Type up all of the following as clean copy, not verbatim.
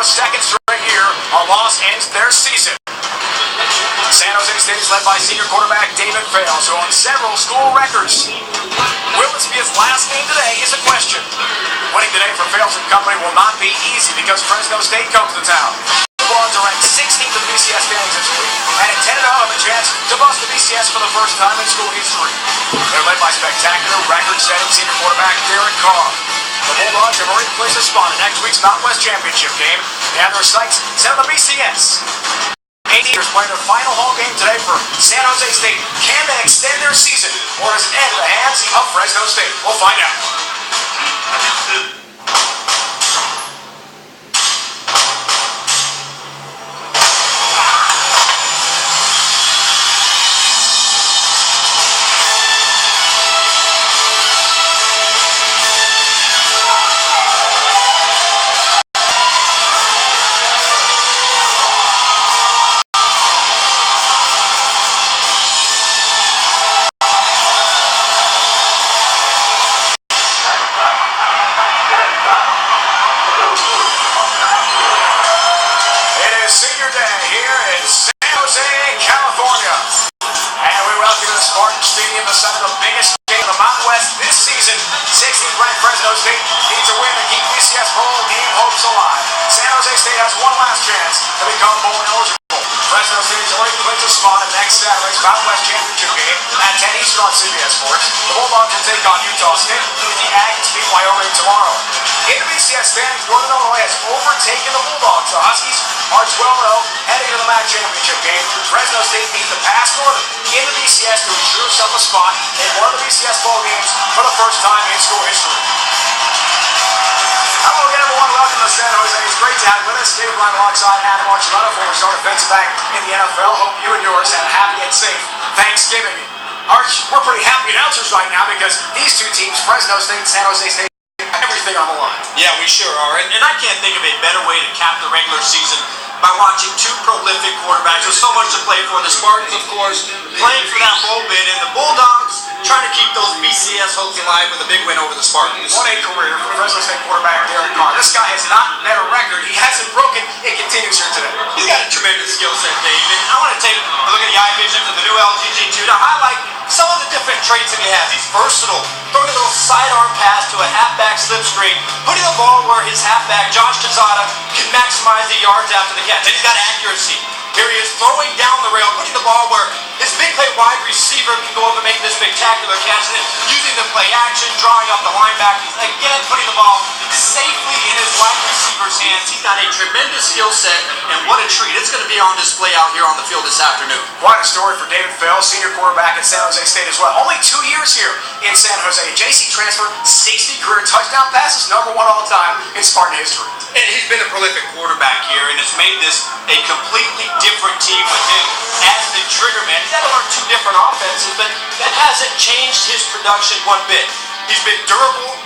a second straight year, a loss ends their season. San Jose State is led by senior quarterback David Fales, who owns several school records. Will this be his last game today is a question. Winning today for Fales and company will not be easy because Fresno State comes to town. The Bulldogs are ranked 16th in the BCS standings this week and intended to have a chance to bust the BCS for the first time in school history. They're led by spectacular record-setting senior quarterback Derek Carr. The Bulldogs have already placed a spot in next week's Mountain West Championship game. They have their sights set on the BCS. 8 years playing their final home game today for San Jose State. Can they extend their season, or is it end in the hands of Fresno State? We'll find out. Stadium, the site of the biggest game of the Mountain West this season. 16th ranked Fresno State needs a win to keep BCS bowl game hopes alive. San Jose State has one last chance to become bowl eligible. Fresno State has already clinched a spot in next Saturday's Mountain West Championship game at 10 Eastern on CBS Sports. The Bulldogs will take on Utah State, and the Aggies beat Wyoming tomorrow. In the BCS standings, Northern Illinois has overtaken the Bulldogs. The Huskies are 12-0 heading to the MAC Championship game. Fresno State beat the past Northern in the BCS to ensure itself a spot in one of the BCS bowl games for the first time in school history. Hello again, everyone. Welcome to San Jose. It's great to have you with us. David Bryant alongside Adam Archuleta, former star defensive back in the NFL. Hope you and yours had a happy and safe Thanksgiving. Arch, we're pretty happy announcers right now because these two teams, Fresno State and San Jose State, have everything on the line. Yeah, we sure are. And I can't think of a better way to cap the regular season by watching two prolific quarterbacks with so much to play for. The Spartans, of course, playing for that bowl bid, and the Bulldogs trying to keep those BCS hopes alive with a big win over the Spartans. What a career for Fresno State quarterback Derek Carr. This guy has not met a record. He hasn't broken. It continues here today. He's got a tremendous skill set, Dave. And I want to take a look at the eye vision of the new LGG2 to highlight some of the different traits that he has. He's versatile, throwing a little sidearm pass to a halfback slip screen, putting the ball where his halfback, Josh Tazada, can maximize the yards after the catch. And he's got accuracy. Here he is throwing down the rail, putting the ball where his big play wide receiver can go up and make this spectacular catch, and then using the play action, drawing up the linebackers, again putting the ball safely in his wide receiver's hands. He's got a tremendous skill set, and what a treat. It's going to be on display out here on the field this afternoon. Quite a story for David Fales, senior quarterback at San Jose State as well. Only 2 years here in San Jose. JC transfer, 60 career touchdown passes, #1 all time in Spartan history. And he's been a prolific quarterback here, and it's made this a completely different team with him as the trigger man. He's had to learn two different offenses, but that hasn't changed his production one bit. He's been durable.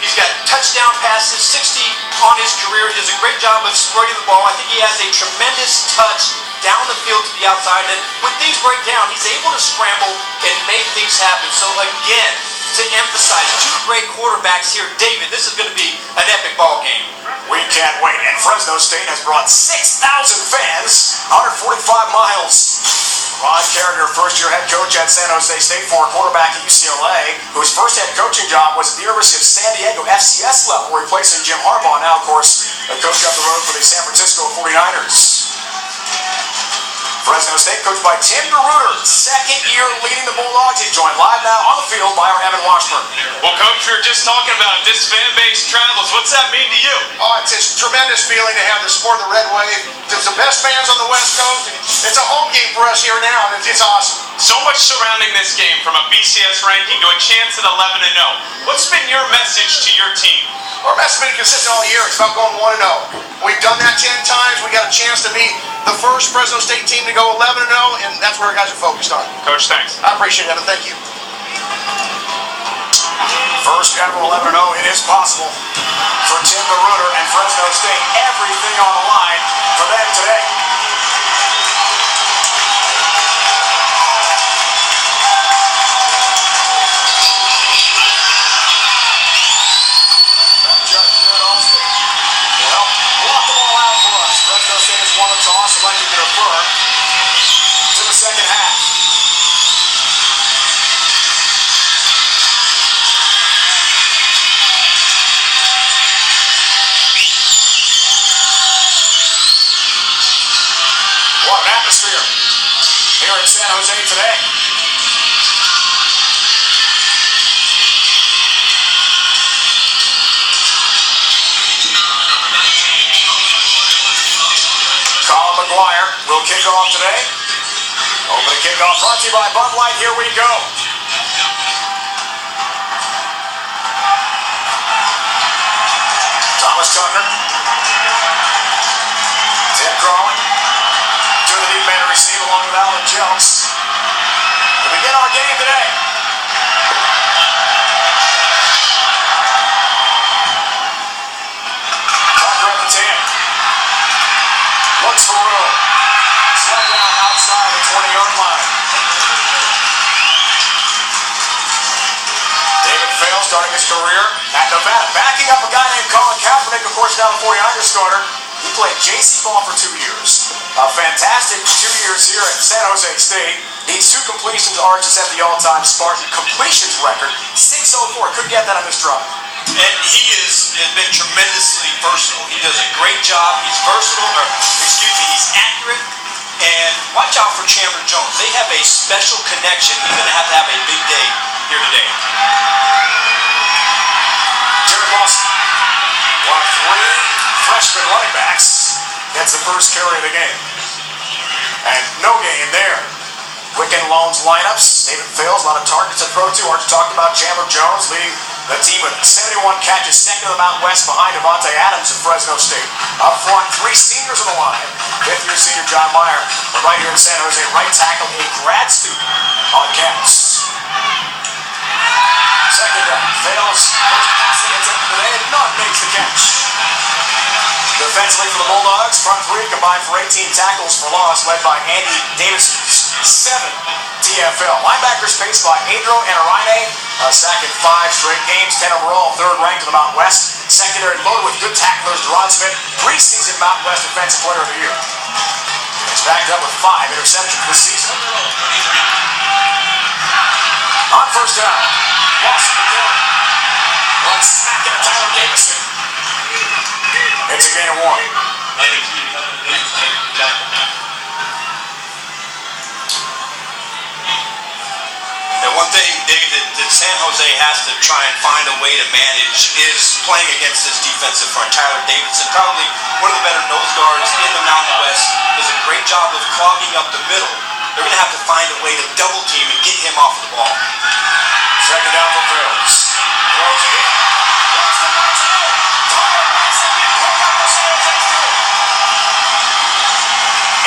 He's got touchdown passes, 60 on his career. He does a great job of spreading the ball. I think he has a tremendous touch down the field to the outside. And when things break down, he's able to scramble and make things happen. So again, to emphasize, two great quarterbacks here. David, this is going to be an epic ball game. We can't wait. And Fresno State has brought 6,000 fans, 145 miles. Ron Carriger, first-year head coach at San Jose State, former quarterback at UCLA, whose first head coaching job was at the University of San Diego FCS level, replacing Jim Harbaugh. Now, of course, a coach up the road for the San Francisco 49ers. Fresno State coached by Tim DeRuyter, second year leading the Bulldogs. He's joined live now on the field by our Evan Washburn. Well, Coach, we were just talking about this fan base travels. What's that mean to you? Oh, it's a tremendous feeling to have the support of the Red Wave. It's the best fans on the West Coast. It's a home game for us here now, and it's awesome. So much surrounding this game, from a BCS ranking to a chance at 11-0. What's been your message to your team? Our message has been consistent all year. It's about going 1-0. We've done that 10 times. We got a chance to be the first Fresno State team to go 11-0, and that's where our guys are focused on. Coach, thanks. I appreciate it, Evan. Thank you. First ever 11-0, it is possible for Tim DeRuyter and Fresno State. Everything on the line for them today. Judge Jared Austin will help walk the ball out here in San Jose today. Colin McGuire will kick off today. Opening kickoff brought to you by Bud Light. Here we go. Thomas Tucker. Tim Crawley. To the deep man to receive along with Alan Jones. To begin our game today. Tucker at the 10. Looks for room. Slid down outside the 20-yard line. David Fail starting his career at Nevada. Backing up a guy named Colin Kaepernick, of course, now the 49ers starter. He played JC ball for 2 years. A fantastic 2 years here at San Jose State. Needs 2 completions, arches at the all-time Spartan completions record. 604. Couldn't get that on this drive. And he has been tremendously versatile. He does a great job. He's versatile, he's accurate. And watch out for Chandler Jones. They have a special connection. He's going to have a big day here today. Jared Lawson, one of 3 freshman running backs, gets the first carry of the game. And no gain there. Quicken Loans lineups. David Fails, a lot of targets at throw to. Arch talked about Chandler Jones leading the team with 71 catches, second in the Mountain West behind Devontae Adams of Fresno State. Up front, 3 seniors on the line. 5th-year senior John Meyer, but right here in San Jose, right tackle, a grad student on campus. Second down, Fails, first passing attempt of the day, and none makes the catch. Defensively for the Bulldogs, front 3 combined for 18 tackles for loss, led by Andy Davison's 7 TFL. Linebackers paced by Pedro Enarine, sack in 5 straight games, 10 overall, 3rd ranked in the Mountain West. Secondary loaded with good tacklers, Deron Smith, preseason Mountain West Defensive Player of the Year. He's backed up with 5 interceptions this season. On first down, Lawson to Dillon. One smack into Tyler Davison. It's a gain of 1. And one thing, Dave, that San Jose has to try and find a way to manage is playing against this defensive front. Tyler Davidson, probably one of the better nose guards in the Mountain West, does a great job of clogging up the middle. They're going to have to find a way to double team and get him off the ball. Second down for Fails. Throws it in. Boston knocks it in. Tyler Wilson can pick up the San Jose State.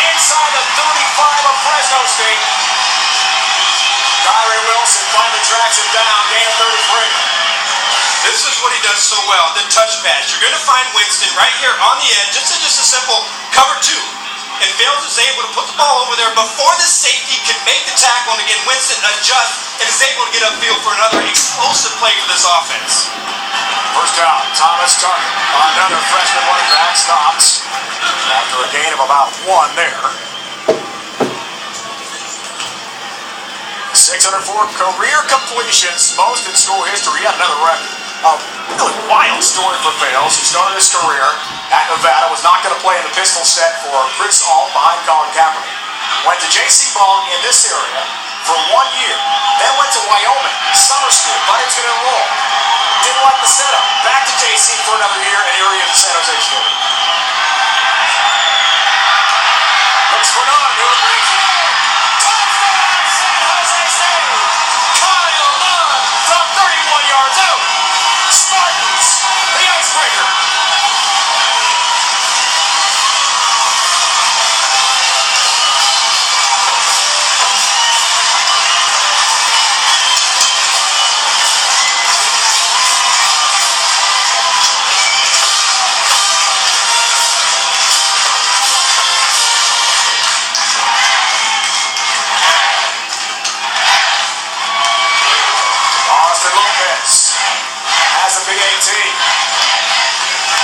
Inside the 35 of Fresno State. Kyrie Wilson finally tracks him down, gain of 33. This is what he does so well, the touch pass. You're going to find Winston right here on the edge, just a simple cover 2. And Fails is able to put the ball over there before the safety can make the tackle, and again, Winston adjusts and is able to get upfield for another explosive play for this offense. First down, Thomas Tucker. Another freshman running back stops after a gain of about 1 there. 604 career completions, most in school history. Yet another record. A really wild story for Fails, who started his career at Nevada, was not going to play in the pistol set for Chris Alt behind Colin Kaepernick. Went to JC ball in this area for 1 year, then went to Wyoming, summer school, thought he was going to enroll. Didn't like the setup. Back to JC for another year, and here he is at San Jose State. Looks for none, who brings it in. Touchdown, San Jose State! Kyle Nunn from 31 yards out. Spartans, the icebreaker.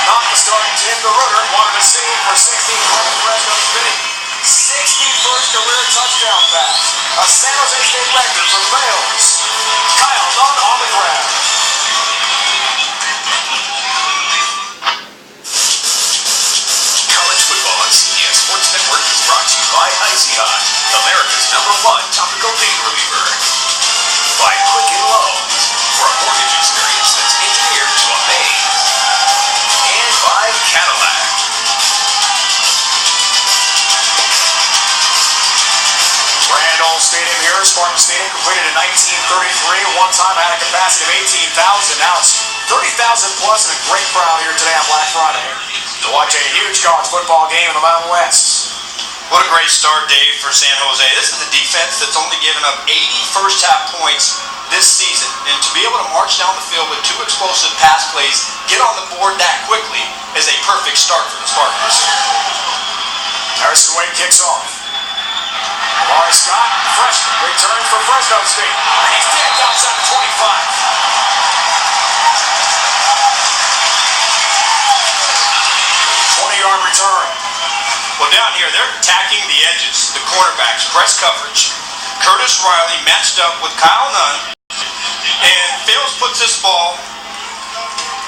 Not the starting Tim DeRuiter wanted to see for 16 playing Fresno State. 61st career touchdown pass. A San Jose State record for Fails. Kyle Nunn on the ground. College football on CBS Sports Network is brought to you by Icy Hot, America's #1 Spartan Stadium, completed in 1933. One time had a capacity of 18,000. Now it's 30,000 plus and a great crowd here today on Black Friday to watch a huge college football game in the Mountain West. What a great start, Dave, for San Jose. This is a defense that's only given up 80 first-half points this season. And to be able to march down the field with 2 explosive pass plays, get on the board that quickly, is a perfect start for the Spartans. Harrison Wade kicks off. Amari Scott, freshman, returns for Fresno State. And he's tagged outside the 25. 20-yard return. Well, down here, they're attacking the edges, the cornerbacks, press coverage. Curtis Riley matched up with Kyle Nunn, and Fales puts this ball,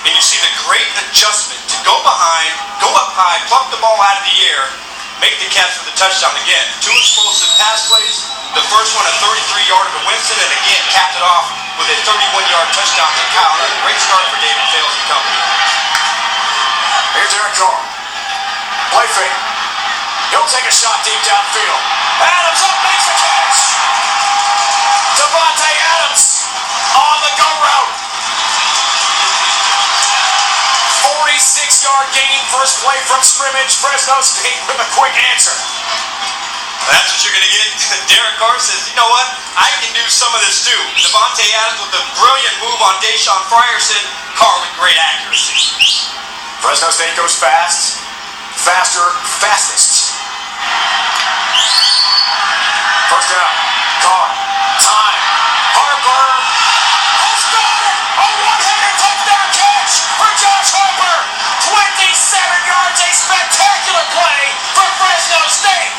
and you see the great adjustment to go behind, go up high, pluck the ball out of the air, make the catch for the touchdown again. 2 explosive pass plays. The first one a 33-yarder to Winston, and again capped it off with a 31-yard touchdown to Kyle Nunn. Great start for David Fales and company. Here's Derek Carr. Play fake. He'll take a shot deep downfield. Adams up, makes the catch. Devontae Adams on the go route. 46-yard gain, first play from scrimmage. Fresno State with a quick answer. That's what you're going to get. Derek Carr says, you know what? I can do some of this too. Devontae Adams with a brilliant move on Deshaun Frierson. Carr with great accuracy. Fresno State goes fast. Faster, fastest. First down. Carr. Time. Harper has got it. A one-hander touchdown catch for Josh Harper. 27 yards. A spectacular play for Fresno State.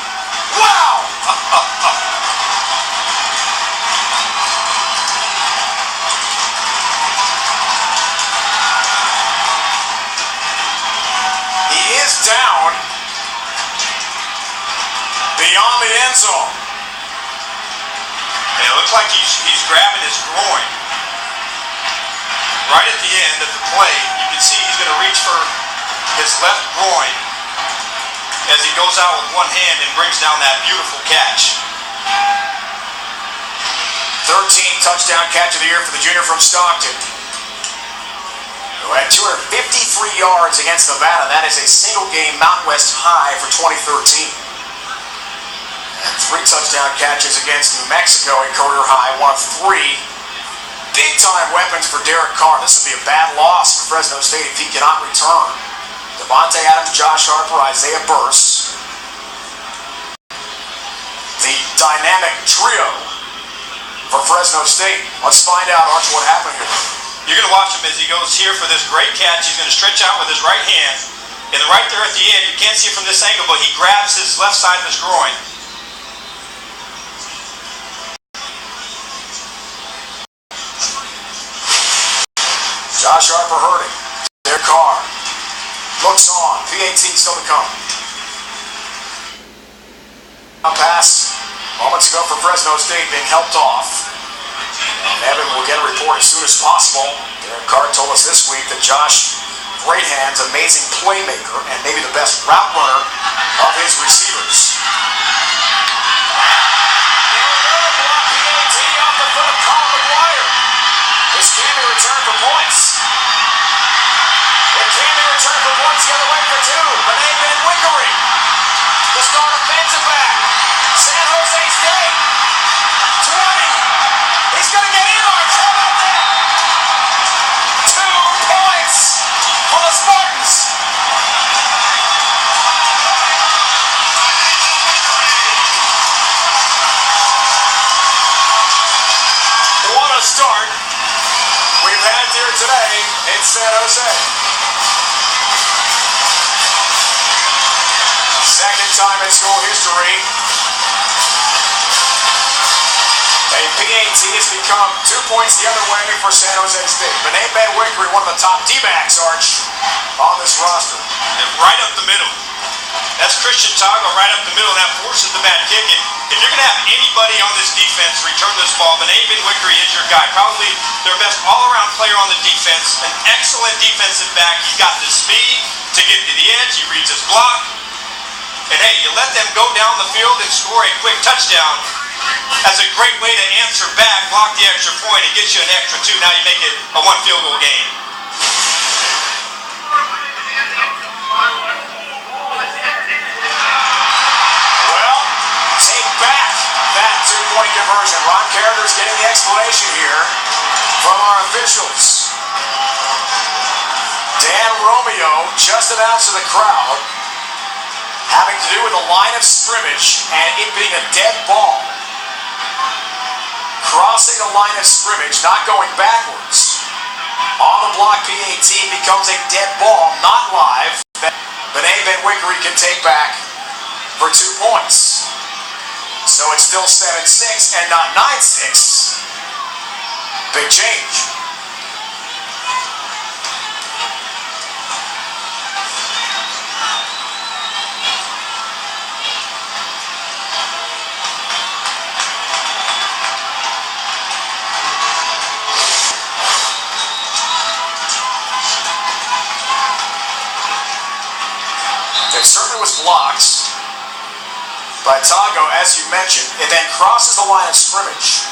Wow. He is down beyond the end zone. And it looks like he's grabbing his groin. Right at the end of the play, you can see he's going to reach for his left groin as he goes out with one hand and brings down that beautiful catch. 13th touchdown catch of the year for the junior from Stockton, who had 253 yards against Nevada. That is a single-game Mountain West high for 2013. And 3 touchdown catches against New Mexico, a career high, one of 3 big-time weapons for Derek Carr. This would be a bad loss for Fresno State if he cannot return. Devontae Adams, Josh Harper, Isaiah Burse. The dynamic trio for Fresno State. Let's find out, Arch, what happened here. You're going to watch him as he goes here for this great catch. He's going to stretch out with his right hand. And right there at the end, you can't see it from this angle, but he grabs his left side of his groin. Josh Harper hurting. Derek Carr looks on. PAT still to come. A pass moments ago for Fresno State being helped off. And Evan will get a report as soon as possible. Derek Carr told us this week that Josh, great hands, amazing playmaker, and maybe the best route runner of his receivers. Block PAT off the foot of Colin McGuire. This can be returned for points. It can be returned for points the other way for 2. Benet Ben Wickery, the star defensive back. San Jose State. 20. He's going to get in, Arch. How about that? 2 points for the Spartans. What a start we've had here today in San Jose. Second time in school history, a PAT has become 2 points the other way for San Jose State. Benet Ben Wickery, one of the top D-backs, Arch, on this roster. And right up the middle. That's Christian Tago right up the middle, and that forces the bad kick. And if you're going to have anybody on this defense return this ball, Benet Ben Wickery is your guy. Probably their best all-around player on the defense. An excellent defensive back. He's got the speed to get to the edge. He reads his block. And hey, you let them go down the field and score a quick touchdown. That's a great way to answer back, block the extra point, and get you an extra 2. Now you make it a 1 field goal game. Well, take back that 2-point conversion. Ron Carriger's getting the explanation here from our officials. Dan Romeo just announced to the crowd having to do with the line of scrimmage and it being a dead ball. Crossing the line of scrimmage, not going backwards. On the block, PAT becomes a dead ball, not live. Benet Benwickery can take back for 2 points. So it's still 7-6 and not 9-6. Big change. It certainly was blocked by Tago, as you mentioned. It then crosses the line of scrimmage,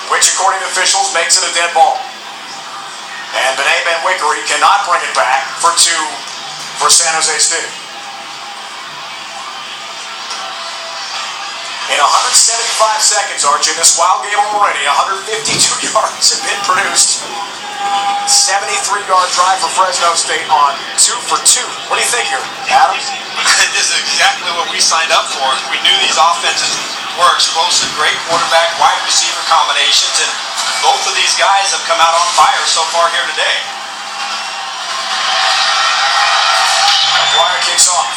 which, according to officials, makes it a dead ball. And Benet Benwickery cannot bring it back for 2 for San Jose State. In 175 seconds, Archie, in this wild game already, 152 yards have been produced. 73-yard drive for Fresno State on 2 for 2. What do you think here, Adam? This is exactly what we signed up for. We knew these offenses were explosive, great quarterback, wide receiver combinations, and both of these guys have come out on fire so far here today. McGuire kicks off.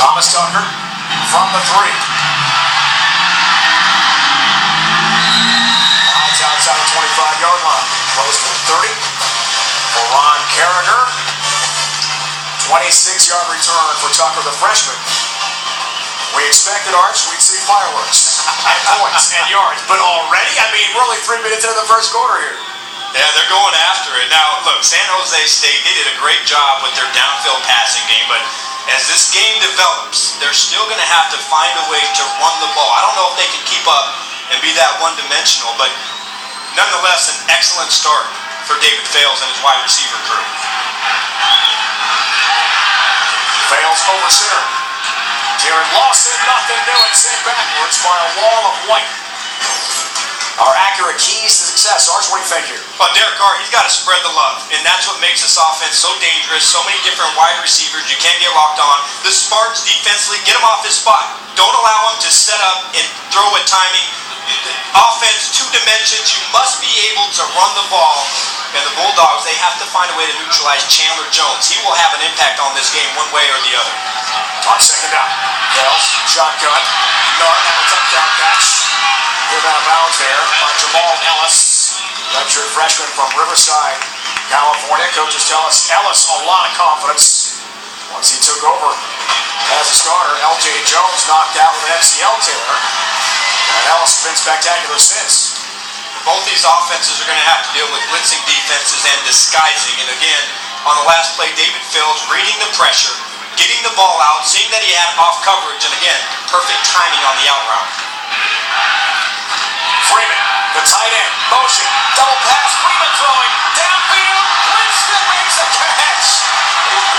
Thomas Tucker from the 3. Lines outside the 25-yard line. Close to the 30 for Ron Carriger. 26-yard return for Tucker, the freshman. We expected, Arch, we'd see fireworks and points and yards, but already, I mean, we're only 3 minutes into the first quarter here. Yeah, they're going after it. Now, look, San Jose State, they did a great job with their downfield passing game, but as this game develops, they're still going to have to find a way to run the ball. I don't know if they can keep up and be that one-dimensional, but nonetheless, an excellent start for David Fales and his wide receiver crew. Fales over center. Jared Lawson, nothing doing, sent backwards by a wall of white. Our accurate keys to success. Arch, what do you think here? Well, Derek Carr, he's got to spread the love, and that's what makes this offense so dangerous. So many different wide receivers you can't get locked on. The Spartans defensively, get him off his spot. Don't allow him to set up and throw with timing. Offense, 2 dimensions. You must be able to run the ball. And the Bulldogs, they have to find a way to neutralize Chandler Jones. He will have an impact on this game one way or the other. On second down, Fales, shotgun. Nunn have a touchdown catch. Good out of bounds there by Jamal Ellis, redshirt freshman from Riverside, California. Coaches tell us Ellis a lot of confidence once he took over as a starter. L.J. Jones knocked out with an MCL tear, and Ellis has been spectacular since. Both these offenses are going to have to deal with blitzing defenses and disguising. And again, on the last play, David Fields reading the pressure, getting the ball out, seeing that he had off coverage, and again, perfect timing on the out route. Freeman, the tight end, motion, double pass, Freeman throwing, downfield, Winston makes the catch.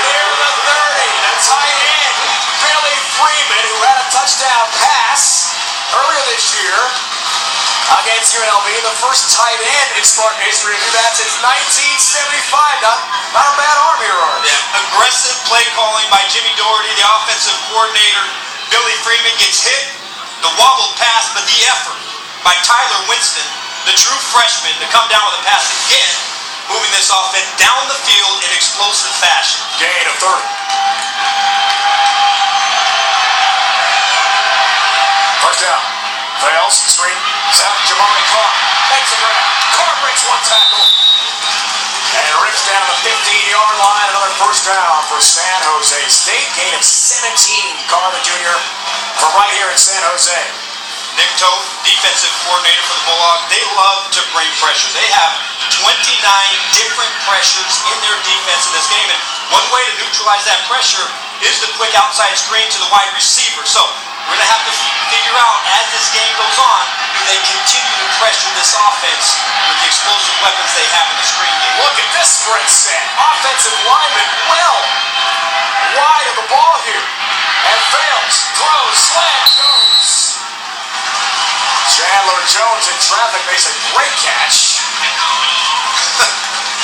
Near the 30, the tight end, Billy Freeman, who had a touchdown pass earlier this year against UNLV, the first tight end in Spartan history to do that since 1975. Not a bad arm here, Arch. Yeah, aggressive play calling by Jimmy Doherty, the offensive coordinator. Billy Freeman gets hit, the wobbled pass, but the effort by Tyler Winston, the true freshman, to come down with a pass again, moving this offense down the field in explosive fashion. Gain of 30. First down. Fails, screen, set, Jamari Carr makes a grab. Carr breaks 1 tackle and rips down the 15-yard line. Another first down for San Jose State. Gain of 17. Carr, the junior, from right here in San Jose. Nick Toth, defensive coordinator for the Bulldogs, they love to bring pressure. They have 29 different pressures in their defense in this game, and One way to neutralize that pressure is the quick outside screen to the wide receiver. So we're going to have to figure out as this game goes on, do they continue to pressure this offense with the explosive weapons they have in the screen game. Look at this sprint set. Offensive lineman well wide of the ball here. And fails. Throws. Slam. Goes. Chandler Jones in traffic makes a great catch.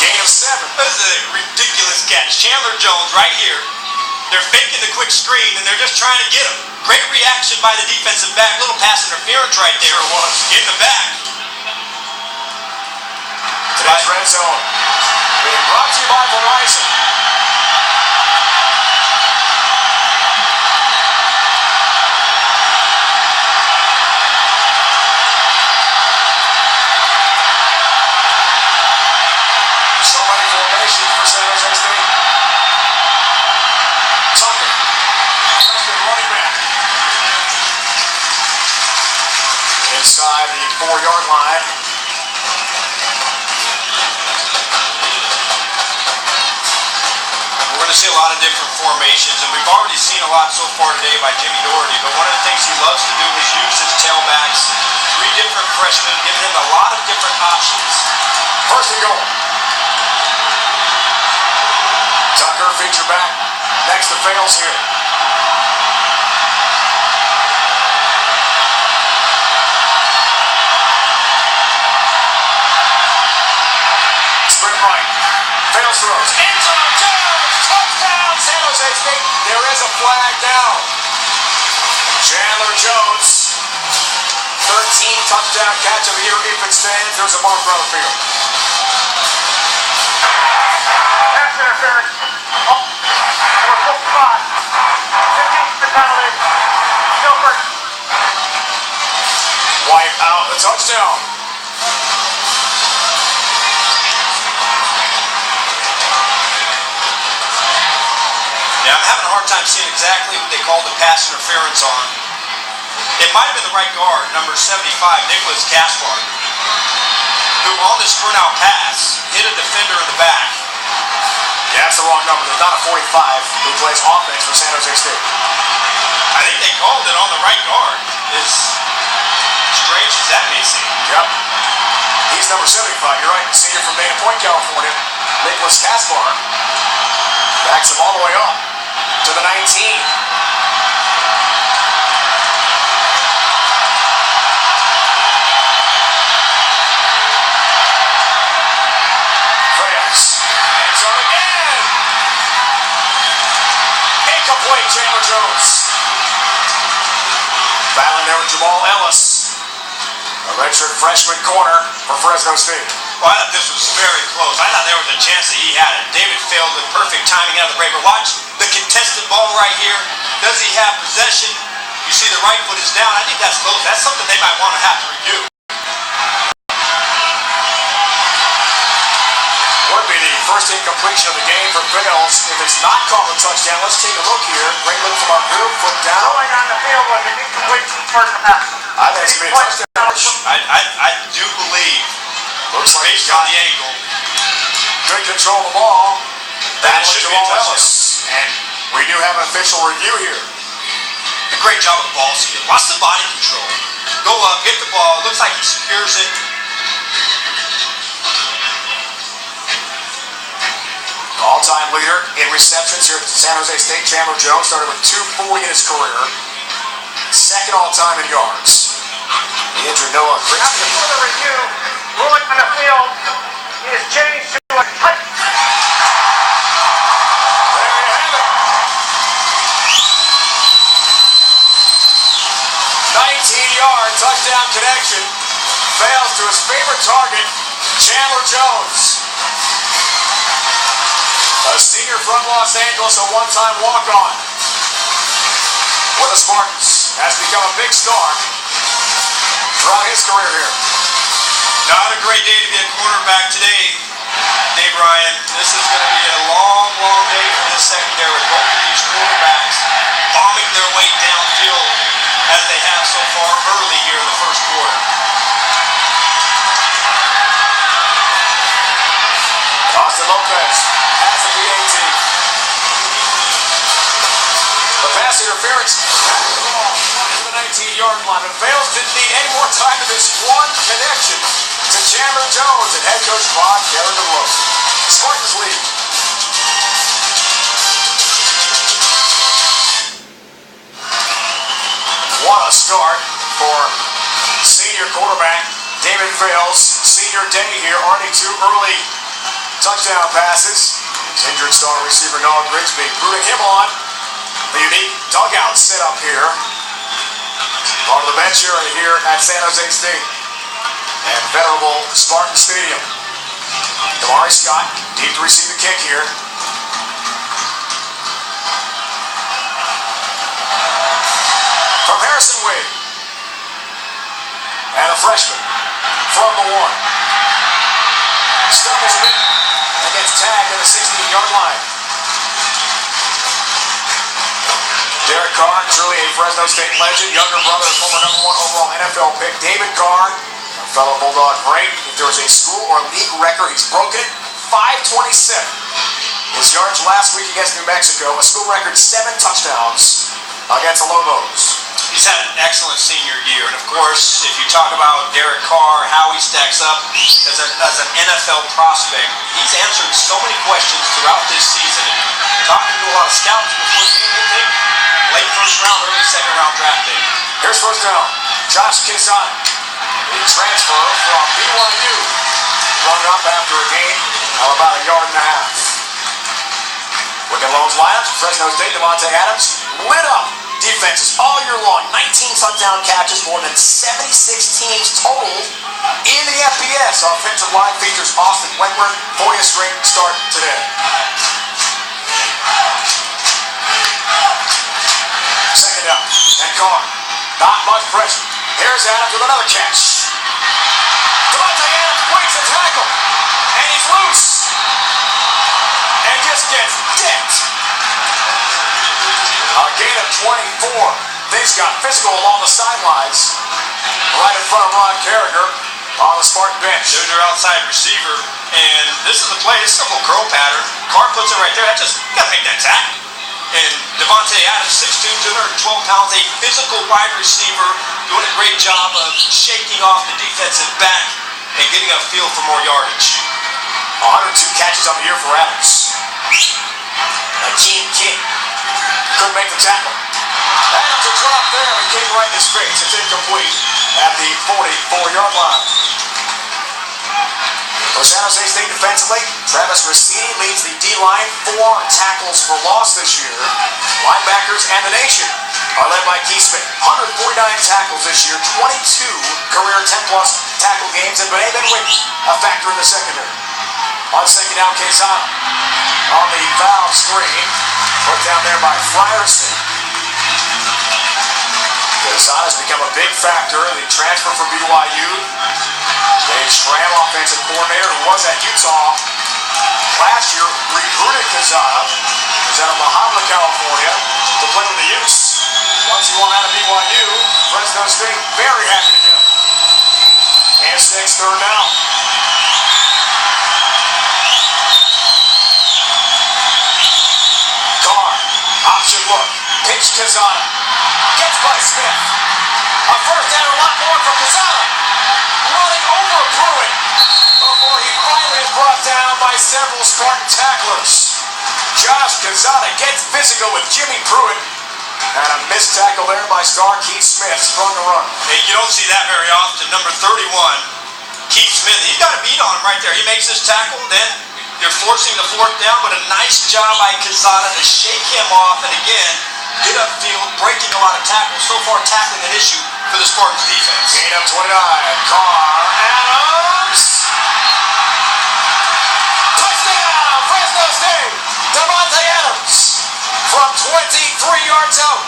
Gain of 7. This is a ridiculous catch. Chandler Jones right here. They're faking the quick screen, and they're just trying to get him. Great reaction by the defensive back. Little pass interference right there. Sure was. In the back. Today's Red Zone being brought to you by Verizon. So many formations for San Jose State. Tucker, freshman running back. Inside the 4-yard line. We're going to see a lot of different formations, and we've already seen a lot so far today by Jimmy Doherty, but one of the things he loves to do is use his tailbacks. 3 different freshmen, giving him a lot of different options. First and goal. Tucker, feature back. Next to Fails here. Sprint right. Fails throws. End zone. Jones. Touchdown. San Jose State. There is a flag down. Chandler Jones. 13 touchdown catch of the year if it stands. There's a marker on the field. Pass interference. Oh, number 55. 15th the penalty. Gilbert. Wipe out the touchdown. Yeah, I'm having a hard time seeing exactly what they called the pass interference on. It might have been the right guard, number 75, Nicholas Caspar, who on the sprint out pass hit a defender in the back. Yeah, that's the wrong number. There's not a 45 who plays offense for San Jose State. I think they called it on the right guard, as strange as that may seem. Yep. He's number 75. You're right. Senior from Dana Point, California. Nicholas Caspar backs him all the way up to the 19. Incomplete, Chandler Jones. Battling there with Jamal Ellis. A redshirt freshman corner for Fresno State. Well, I thought this was very close. I thought there was a chance that he had it. David failed with perfect timing out of the break. But watch the contested ball right here. Does he have possession? You see the right foot is down. I think that's close. That's something they might want to have to review. Would be the first incompletion of the game for Fails. If it's not called a touchdown, let's take a look here. Great look from our group. Foot down. Going on the field was an incompletion first pass. I think it's going to be a touchdown. I do believe, Looks like he's based on got the angle, good control of the ball. that Battling should be a Jamal touchdown. Ellis. And we do have an official review here. A great job of ball steal. Watch the body control. Go up, get the ball. Looks like he secures it. All-time leader in receptions here at San Jose State. Chandler Jones started with 240 in his career. Second all-time in yards. Andrew Noah. After further review, ruling on the field is changed to a touch. There you have it. 19-yard touchdown connection. Fails to his favorite target, Chandler Jones. A senior from Los Angeles, a one-time walk-on with the Spartans. Has become a big star throughout his career here. Not a great day to be a cornerback today, Dave Ryan. This is going to be a long, long day for this secondary with both of these quarterbacks bombing their way downfield as they have so far early here in the first quarter. Austin Lopez has the PAT. interference. Ball to the 19-yard line. But Vales didn't need any more time to this one connection to Chandler Jones and head coach Bob Carrigan. Spartans lead. What a start for senior quarterback David Vales. Senior day here, already 2 early touchdown passes. Injured star receiver Noah Grigsby rooting him on. The unique dugout set up here. Part of the bench area here at San Jose State and venerable Spartan Stadium. Damari Scott, deep to receive the kick here. From Harrison Wade. And a freshman from the 1. Stumbles a bit and gets tagged at the 16-yard line. Derek Carr, truly a Fresno State legend, younger brother of former #1 overall NFL pick David Carr, a fellow Bulldog great. If there was a school or league record, he's broken. 527. His yards last week against New Mexico, a school record 7 touchdowns against the Lobos. He's had an excellent senior year, and of course, if you talk about Derek Carr, how he stacks up as an NFL prospect, he's answered so many questions throughout this season. Talking to a lot of scouts before the game, they take late first round, early second round draft pick. Here's first down. Josh Kissani, the transfer from BYU, run up after a gain of about 1.5 yards. Wigan Loans lineup, Fresno State, Devontae Adams lit up defenses all year long. 19 touchdown catches, more than 76 teams total in the FBS. Offensive line features Austin Wentworth. Boy, a straight start today. Second down, and Carr. Not much pressure. Here's Adams with another catch. Devontae Adams breaks a tackle, and he's loose. And just gets dipped. A gain of 24. Things got physical along the sidelines. Right in front of Ron Carriger on the Spartan bench. There's their outside receiver, and this is the play. It's a simple curl pattern. Carr puts it right there. That just, you gotta make that tackle. And Devontae Adams, 6'2", 212 pounds, a physical wide receiver, doing a great job of shaking off the defensive back and getting a feel for more yardage. 102 catches on the year for Adams. Akeem King couldn't make the tackle. Adams a drop there and King right in his face. It's incomplete at the 44-yard line. For San Jose State defensively, Travis Rossini leads the D-line. 4 tackles for loss this year. Linebackers and the nation are led by Keith Smith. 149 tackles this year, 22 career 10-plus tackle games, and Benet Benwick a factor in the secondary. On second down, Quezada on the foul screen. Put down there by Frierson. Quezada has become a big factor in the transfer from BYU. Dave Schramm, offensive coordinator, who was at Utah last year, recruited Quezada. He's out of Mahabla, California, to play with the Utes. Once he won out of BYU, Fresno State very happy to get him. And 6, third down. Carr, option look, pitch Quezada, gets by Smith. A first down, a lot more for Quezada. Running over Pruitt before he finally is brought down by several Spartan tacklers. Josh Quezada gets physical with Jimmy Pruitt. And a missed tackle there by star Keith Smith. Sprung the run. Hey, you don't see that very often. Number 31, Keith Smith. He's got a beat on him right there. He makes his tackle, then you're forcing the 4th down, but a nice job by Quezada to shake him off and again get upfield, breaking a lot of tackles. So far, tackling an issue for the Spartans defense. Gain of 29. Carr, Adams. Touchdown, Fresno State. Devontae Adams from 23 yards out.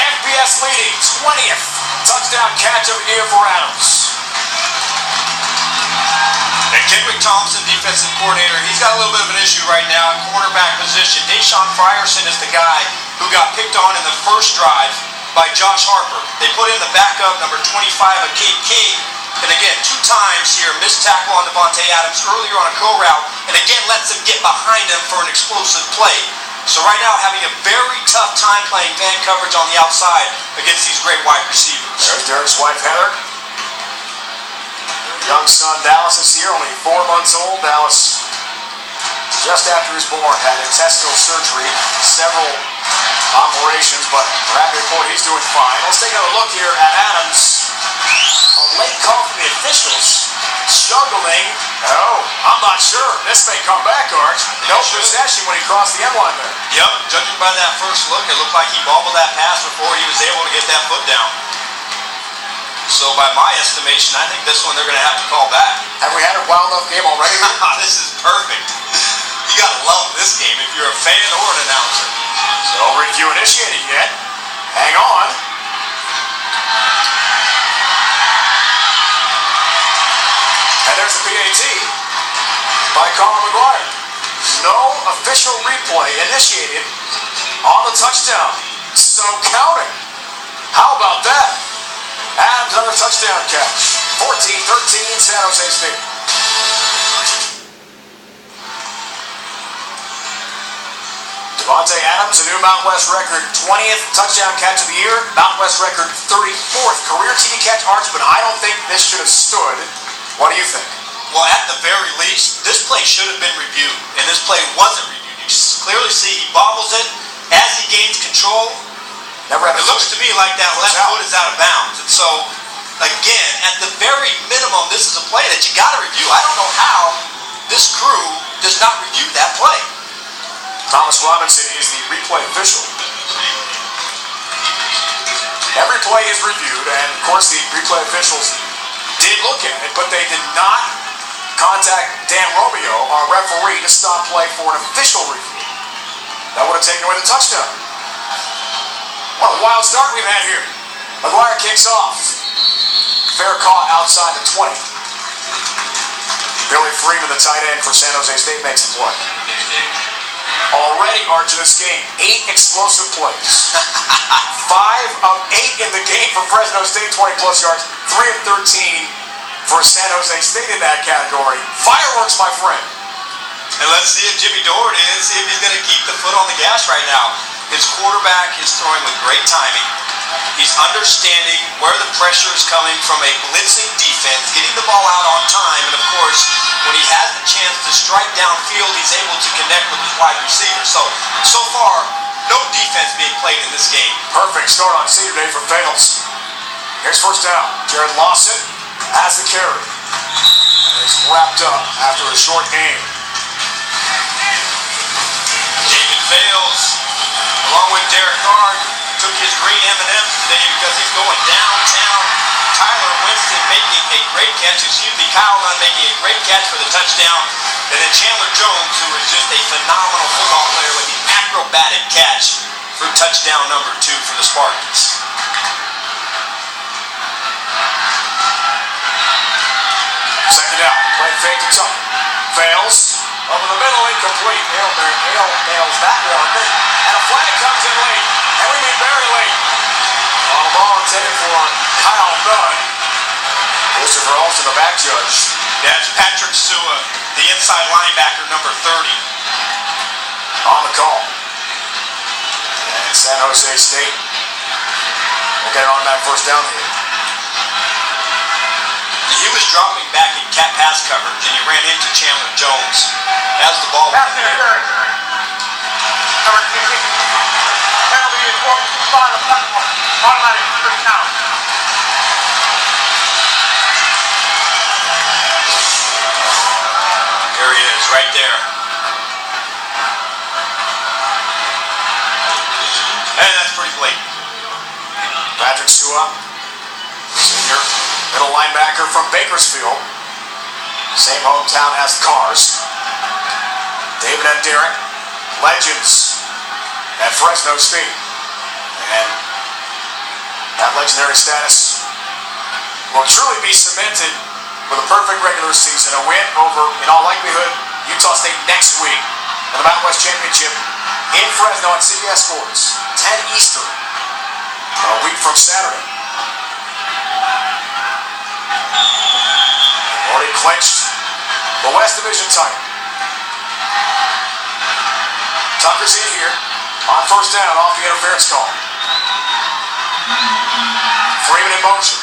FBS leading, 20th touchdown catch of the year for Adams. And Kendrick Thompson, defensive coordinator, he's got a little bit of an issue right now at cornerback position. Deshaun Frierson is the guy who got picked on in the first drive by Josh Harper. They put in the backup, number 25, Akeem King. And again, 2 times here, missed tackle on Devontae Adams earlier on a go route, and again lets him get behind him for an explosive play. So right now, having a very tough time playing man coverage on the outside against these great wide receivers. There's Derek's wife, Heather. Their young son, Dallas, is here, only 4 months old. Dallas, just after he was born, had intestinal surgery, several operations, but we're happy to report he's doing fine. Let's take a look here at Adams. A late call from the officials. Struggling. Oh, I'm not sure. This may come back, Arch. No possession when he crossed the end line there. Yep, judging by that first look, it looked like he bobbled that pass before he was able to get that foot down. So by my estimation, I think this one they're going to have to call back. Have we had a wild enough game already? This is perfect. You got to love this game if you're a fan or an announcer. No review initiated yet. Hang on. And there's the PAT by Colin McGuire. No official replay initiated on the touchdown. So count it. How about that? Adams, another touchdown catch. 14-13 San Jose State. Devontae Adams, a new Mountain West record, 20th touchdown catch of the year. Mountain West record, 34th career TD catch, Arch, but I don't think this should have stood. What do you think? Well, at the very least, this play should have been reviewed, and this play wasn't reviewed. You clearly see he bobbles it as he gains control. It looks to me like that left foot is out of bounds. And so, again, at the very minimum, this is a play that you got to review. I don't know how this crew does not review that play. Thomas Robinson is the replay official. Every play is reviewed, and of course the replay officials did look at it, but they did not contact Dan Romeo, our referee, to stop play for an official review. That would have taken away the touchdown. What a wild start we've had here. McGuire kicks off. Fair caught outside the 20. Billy Freeman, the tight end for San Jose State, makes the play. Already, Arch, in this game, 8 explosive plays. 5 of 8 in the game for Fresno State, 20-plus yards. 3 of 13 for San Jose State in that category. Fireworks, my friend. And let's see if Jimmy Doherty is, see if he's going to keep the foot on the gas right now. His quarterback is throwing with great timing. He's understanding where the pressure is coming from a blitzing defense, getting the ball out on time, and of course, when he has the chance to strike downfield, he's able to connect with his wide receiver. So far, no defense being played in this game. Perfect start on senior day for Fails. Here's first down. Jared Lawson has the carry. And it's wrapped up after a short game. David Fails, along with Derek Carr, took his green M&Ms today because he's going downtown. Tyler Winston making a great catch. Kyle Nunn making a great catch for the touchdown. And then Chandler Jones, who is just a phenomenal football player with the acrobatic catch for touchdown number 2 for the Spartans. Second down. Play fake to Tucker. Fails. Over the middle, incomplete. Hale nails that one. And a flag comes in late. And we mean very late. On the ball intended for Kyle Nunn. Christopher Olsen, the back judge. That's Patrick Sua, the inside linebacker, number 30. On the call. And San Jose State will get it on that first down here. He was dropping back in cat pass coverage, and he ran into Chandler Jones as the ball was in the air. Number 60. Penalty is on the platform. Automatic first down. There he is, right there. And that's pretty blatant. Patrick Sua, senior middle linebacker from Bakersfield. Same hometown as Cars. David and Derek, legends at Fresno State. And that legendary status will truly be cemented with a perfect regular season. A win over, in all likelihood, Utah State next week in the Mountain West Championship in Fresno on CBS Sports, 10 Eastern, a week from Saturday. Already clinched the West Division title. Tucker's in here on first down off the interference call. Freeman in motion.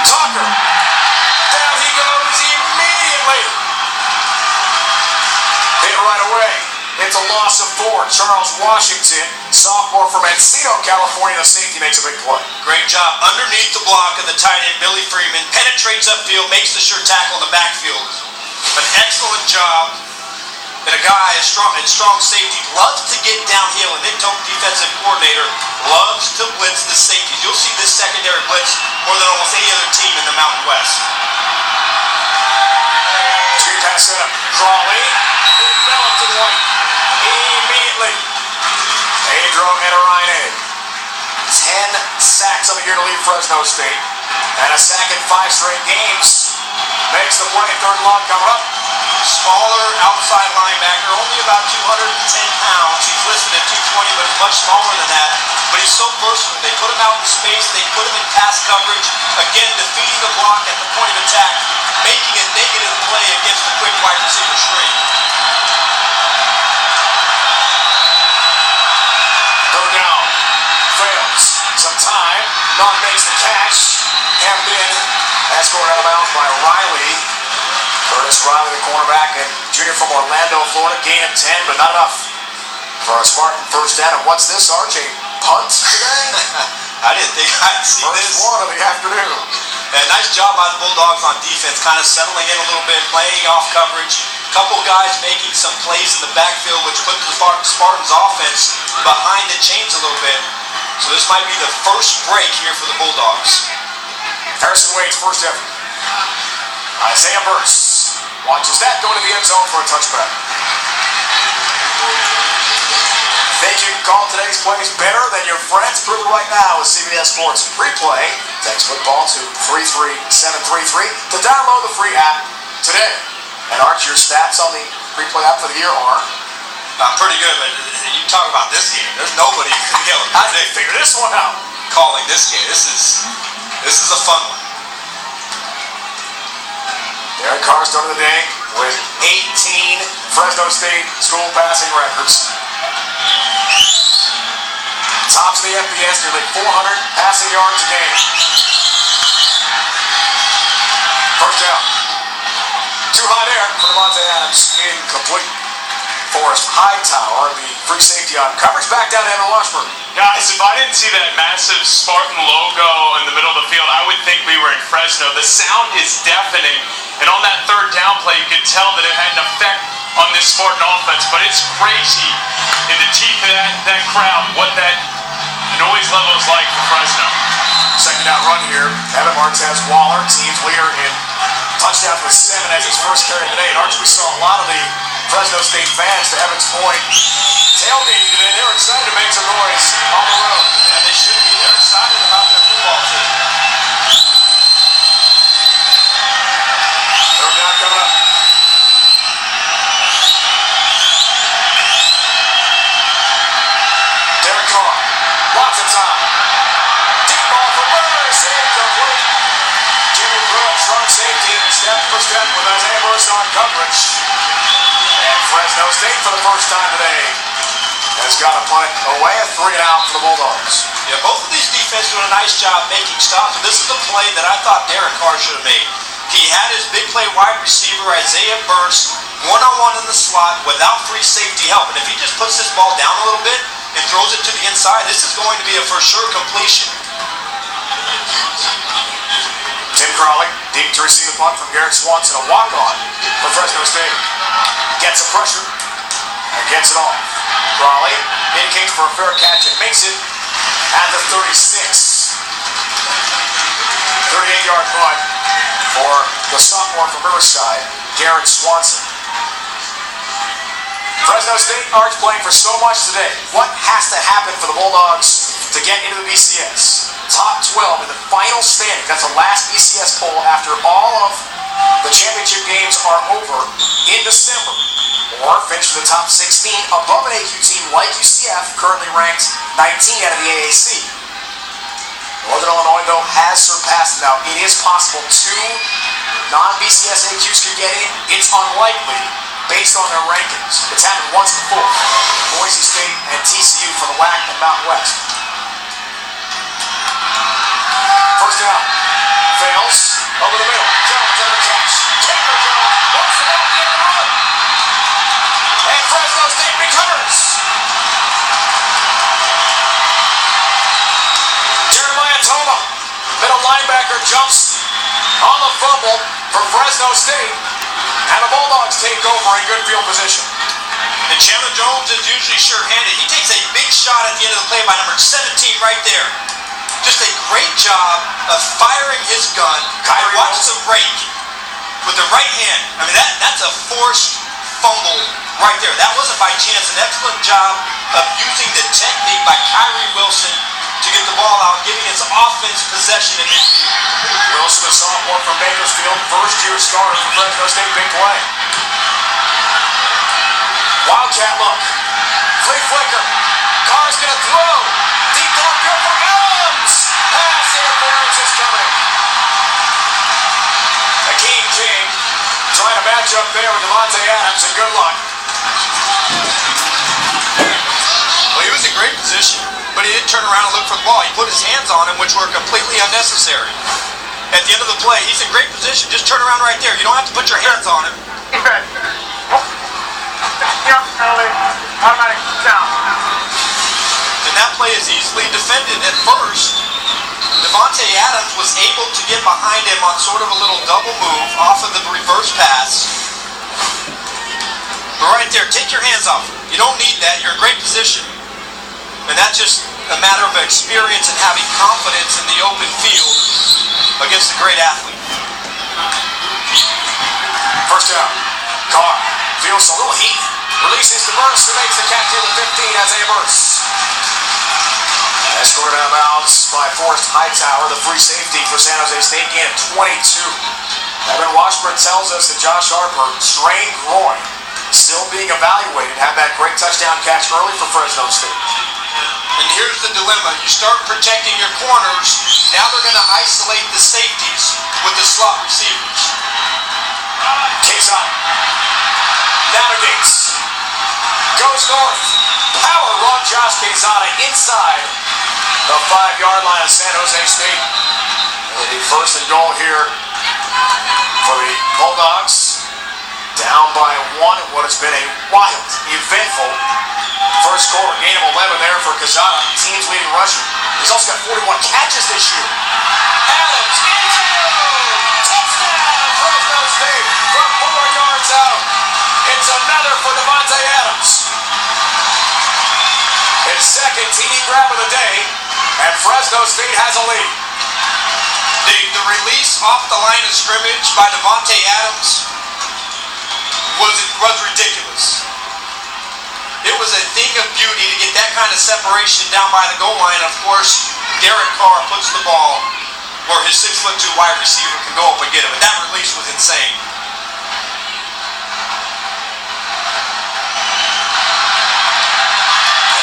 Tucker. Down he goes immediately. Hit right away. It's a loss of 4. Charles Washington, sophomore from Encino, California, the safety, makes a big play. Great job. Underneath the block of the tight end, Billy Freeman, penetrates upfield, makes the sure tackle in the backfield. An excellent job. And a guy in strong safety loves to get downhill, and Nick Tope, defensive coordinator, loves to blitz the safeties. You'll see this secondary blitz more than almost any other team in the Mountain West. Screen pass setup. Crawley. Enveloped in white. Immediately. Pedro Eneraine. 10 sacks on the year to lead Fresno State. And a sack in 5 straight games. Makes the play. 3rd and long coming up. Smaller outside linebacker, only about 210 pounds. He's listed at 220, but much smaller than that. But he's so versatile. They put him out in space. They put him in pass coverage. Again, defeating the block at the point of attack, making a negative play against the quick wide receiver screen. 3rd down. Fails. Some time. Nunn makes the catch. Hemmed in. That's going out of bounds by Riley. Curtis Riley, the cornerback, and junior from Orlando, Florida, gain of 10, but not enough for a Spartan first down. And what's this, RJ? Punt today? I didn't think I'd see this. First one of the afternoon. And nice job by the Bulldogs on defense, kind of settling in a little bit, playing off coverage. Couple guys making some plays in the backfield, which put the Spartans' offense behind the chains a little bit. So this might be the first break here for the Bulldogs. Harrison Wade's first effort. Isaiah Burse watches that going to the end zone for a touchback. Think you can call today's plays better than your friends? Prove it right now with CBS Sports Pre-Play. Text football to 33733 to download the free app today. And Arch, your stats on the Pre-Play app for the year are? Pretty good, but you talk about this game. There's nobody who can get How did they figure this one out? Calling this game. This is a fun one. Derek Carr started the day with 18 Fresno State school passing records. Tops of the FBS, nearly 400 passing yards a game. First down. Too high there for Devontae Adams. Incomplete. Forrest Hightower, the free safety on coverage. Back down to Evan Washburn. Guys, if I didn't see that massive Spartan logo in the middle of the field, I would think we were in Fresno. The sound is deafening, and on that 3rd down play, you could tell that it had an effect on this Spartan offense, but it's crazy in the teeth of that crowd what that noise level is like for Fresno. Second down run here. Evan Martez Waller, team's leader in touchdowns with 7 as his first carry today. And Arch, we saw a lot of the Fresno State fans, to Evan's point, tailgating today. They were excited to make some noise on the road. And they should be. They're excited about their football team. 3rd down coming up. Derek Carr, lots of time. Deep ball for Burris, incomplete. Jimmy Pruitt, strong safety, step for step with Isaiah Burris on coverage. And Fresno State for the first time today has got a punt away, a 3 and out for the Bulldogs. Yeah, both of these defenses doing a nice job making stops. And this is the play that I thought Derek Carr should have made. He had his big play wide receiver, Isaiah Burris, one-on-one in the slot without free safety help. And if he just puts this ball down a little bit and throws it to the inside, this is going to be a for sure completion. Tim Crowley, deep to receive the punt from Garrett Swanson, a walk-on for Fresno State. Gets the pressure and gets it off. Crowley indicates for a fair catch and makes it at the 36. 38-yard punt for the sophomore from Riverside, Garrett Swanson. Fresno State Arch playing for so much today. What has to happen for the Bulldogs to get into the BCS? Top 12 in the final standing. That's the last BCS poll after all of the championship games are over in December. Or finish in the top 16 above an AQ team like UCF, currently ranked 19 out of the AAC. Northern Illinois, though, has surpassed it now. It is possible 2 non-BCS AQs could get in. It's unlikely based on their rankings. It's happened once before. Boise State and TCU for the WAC and Mountain West. First down. Fails. Over the middle. Jones on the catch. Chandler Jones wants the ball at the end of the run. And Fresno State recovers. Jeremiah Toma, middle linebacker, jumps on the fumble for Fresno State. And the Bulldogs take over in good field position. And Chandler Jones is usually sure-handed. He takes a big shot at the end of the play by number 17 right there. Just a great job of firing his gun. And watch the break with the right hand. I mean, that's a forced fumble right there. That wasn't by chance. An excellent job of using the technique by Kyrie Wilson to get the ball out, giving his offense possession in midfield. Wilson, a sophomore from Bakersfield, first-year starter for Fresno State, big play. Wildcat look. Flea flicker. Carr's going to throw. Deep downfield for Adams. Pass interference is coming. Akeem King trying to match up there with Devontae Adams, and good luck. Well, he was in great position, but he didn't turn around and look for the ball. He put his hands on him, which were completely unnecessary. At the end of the play, he's in great position. Just turn around right there. You don't have to put your hands on him. Automatic down. And that play is easily defended. At first, Devontae Adams was able to get behind him on sort of a little double move off of the reverse pass. But right there, take your hands off. You don't need that. You're in great position. And that's just a matter of experience and having confidence in the open field against a great athlete. First down. Carr feels a little heat. Releases to Burst, who makes the catch near the 15 as a burst. Escorted out of bounds by Forrest Hightower, the free safety for San Jose State, gain of 22. Evan Washburn tells us that Josh Harper, strained groin, still being evaluated, had that great touchdown catch early for Fresno State. And here's the dilemma. You start protecting your corners, now they're going to isolate the safeties with the slot receivers. Quesada navigates, goes north, power run Josh Quesada inside the 5-yard line of San Jose State. It'll be first and goal here for the Bulldogs, down by 1 in what has been a wild, eventful first quarter. Gain of 11 there for Quesada, team's leading rusher. He's also got 41 catches this year. Adams, end zone! Touchdown, Fresno State from 4 yards out. It's another for Devontae Adams. His second TD grab of the day, and Fresno State has a lead. The release off the line of scrimmage by Devontae Adams was ridiculous. It was a thing of beauty to get that kind of separation down by the goal line. Of course, Derek Carr puts the ball where his 6'2" wide receiver can go up and get it. But that release was insane.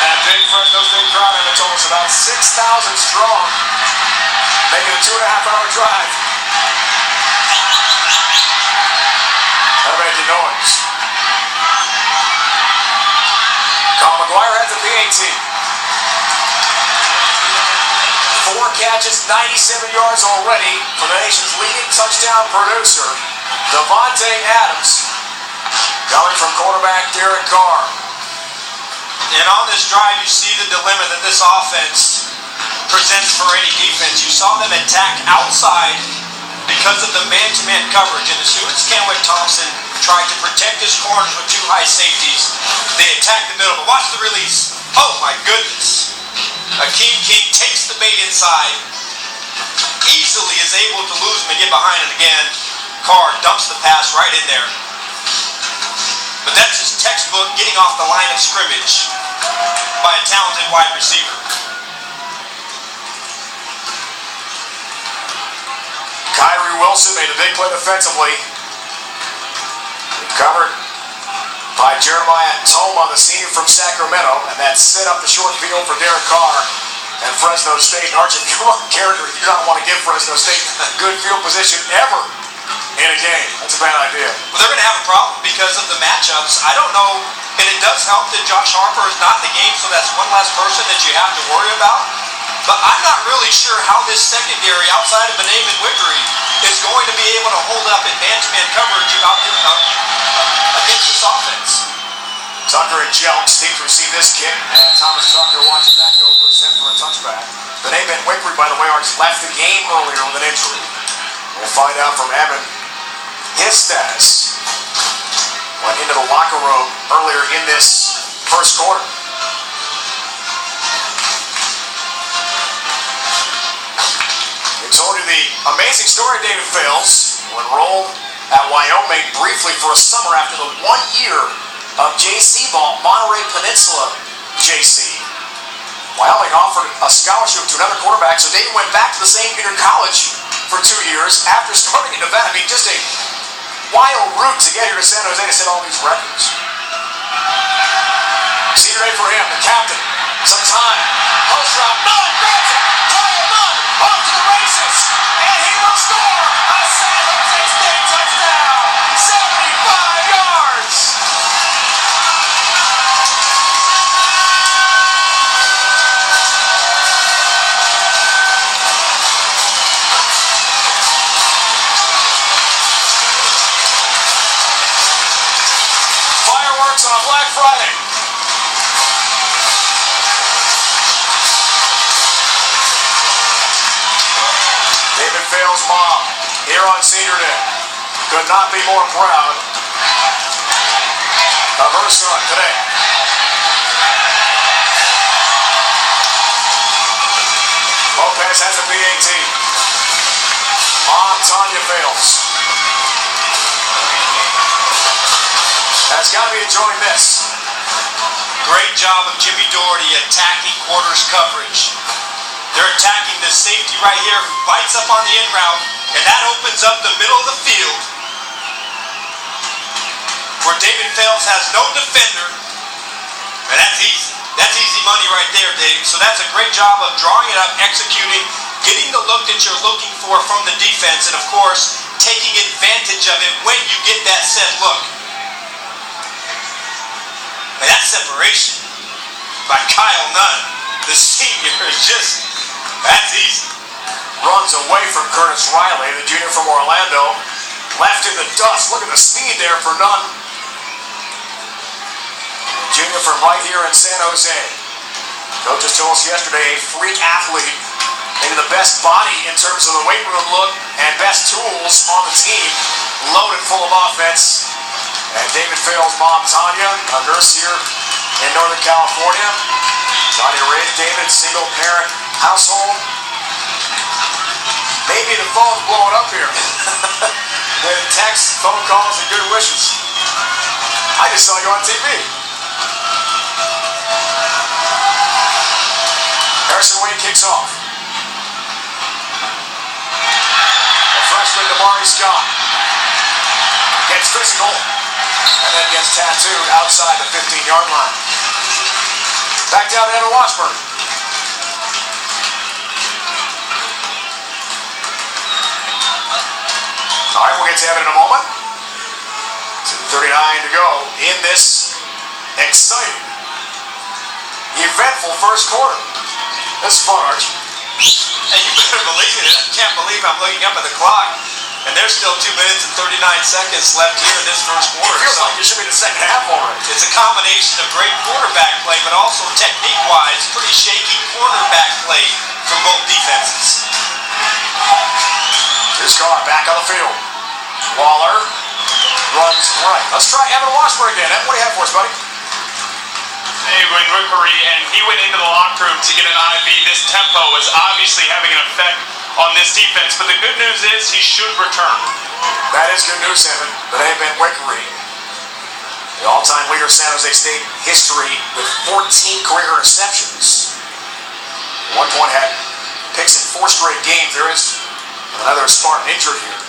And that big Fresno State crowd, Evan told us, about 6,000 strong, making a 2.5-hour drive. That made the noise. Colin McGuire has the PAT. 4 catches, 97 yards already for the nation's leading touchdown producer, Devontae Adams, coming from quarterback Derek Carr. And on this drive, you see the dilemma that this offense presents for any defense. You saw them attack outside because of the man-to-man coverage. And as soon as Kenwick Thompson tried to protect his corners with 2 high safeties, they attacked the middle. But watch the release. Oh, my goodness. Akeem King takes the bait inside, easily is able to lose him and get behind it again. Carr dumps the pass right in there. But that's just textbook getting off the line of scrimmage by a talented wide receiver. Kyrie Wilson made a big play defensively. Covered by Jeremiah Toma, the senior from Sacramento, and that set up the short field for Derek Carr and Fresno State. Archie, come on, character, you do not want to give Fresno State good field position ever in a game. That's a bad idea. Well, they're going to have a problem because of the matchups. I don't know, and it does help that Josh Harper is not in the game, so that's one less person that you have to worry about. But I'm not really sure how this secondary, outside of Benaven Wickery, is going to be able to hold up in man-to-man coverage against this offense. Tucker and Jelks need to receive this kick, and Thomas Tucker watches that go for a set for a touchback. Benaven Wickery, by the way, already left the game earlier with an injury. We'll find out from Evan his status. Went into the locker room earlier in this first quarter. We told you the amazing story of David Fales, who enrolled at Wyoming briefly for a summer after the 1 year of JC ball, Monterey Peninsula JC. Wyoming offered a scholarship to another quarterback, so David went back to the same junior college for 2 years after starting in Nevada. I mean, just a wild route to get here to San Jose to set all these records. Senior day for him, the captain. Some time. Post drop. Nunn grabs it. Ryan Nunn off to the races. And he will score a San Jose State touchdown. 75 yards. Fireworks on a Black Friday. David Fales' mom here on Senior Day could not be more proud of her son today. Lopez has a PAT. Mom Tanya Fales has got to be enjoying this. Great job of Jimmy Doherty attacking quarters coverage. They're attacking the safety right here who bites up on the in route, and that opens up the middle of the field where David Fales has no defender, and that's easy. That's easy money right there, Dave. So that's a great job of drawing it up, executing, getting the look that you're looking for from the defense, and of course, taking advantage of it when you get that set look. And that separation by Kyle Nunn, the senior, is just, that's easy. Runs away from Curtis Riley, the junior from Orlando. Left in the dust. Look at the speed there for Nunn. Junior from right here in San Jose. Coaches told us yesterday, a freak athlete. Maybe the best body in terms of the weight room look and best tools on the team. Loaded full of offense. And David Fales' mom, Tanya, a nurse here in Northern California. Tanya raised David, single parent household. Maybe the phone's blowing up here. With texts, phone calls, and good wishes. I just saw you on TV. Harrison Wayne kicks off. The freshman Damari Scott gets physical and then gets tattooed outside the 15-yard line. Back down to Evan Washburn. All right, we'll get to Evan in a moment. 2:39 to go in this exciting, eventful first quarter. This is fun, Arch. And you better believe it. I can't believe I'm looking up at the clock, and there's still 2 minutes and 39 seconds left here in this first quarter. It feels like it should be the second half already. It's a combination of great quarterback play, but also technique-wise, pretty shaky cornerback play from both defenses. Here's Carr back on the field. Waller runs right. Let's try Evan Washburn again. Evan, what do you have for us, buddy? When Wickery, and he went into the locker room to get an IV. This tempo is obviously having an effect on this defense, but the good news is he should return. That is good news, Evan. But Evan Wickery, the all-time leader of San Jose State history with 14 career interceptions. At one point had picks in 4 straight games. There is another Spartan injured here.